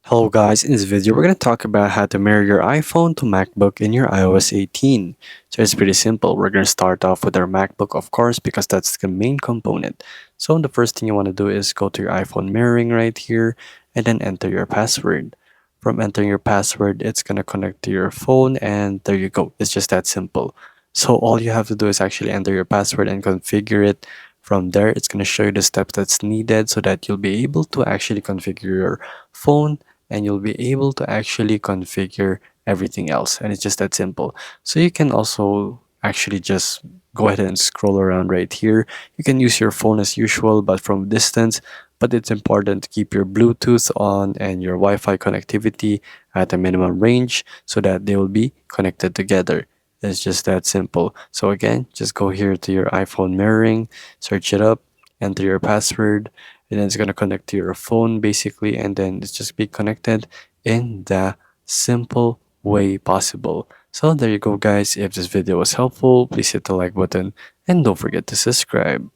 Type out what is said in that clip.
Hello guys, in this video we're going to talk about how to mirror your iPhone to MacBook in your iOS 18. So it's pretty simple. We're going to start off with our MacBook, of course, because that's the main component. So the first thing you want to do is go to your iPhone mirroring right here and then enter your password. From entering your password, it's going to connect to your phone and there you go. It's just that simple. So all you have to do is actually enter your password and configure it. From there, it's going to show you the steps that's needed so that you'll be able to actually configure your phone and you'll be able to actually configure everything else, and it's just that simple. So you can also actually just go ahead and scroll around right here. You can use your phone as usual but from distance, but it's important to keep your Bluetooth on and your Wi-Fi connectivity at a minimum range so that they will be connected together. It's just that simple. So again, just go here to your iPhone mirroring, search it up, enter your password, and then it's going to connect to your phone basically, and then it's just be connected in the simple way possible. So there you go guys. If this video was helpful, please hit the like button and don't forget to subscribe.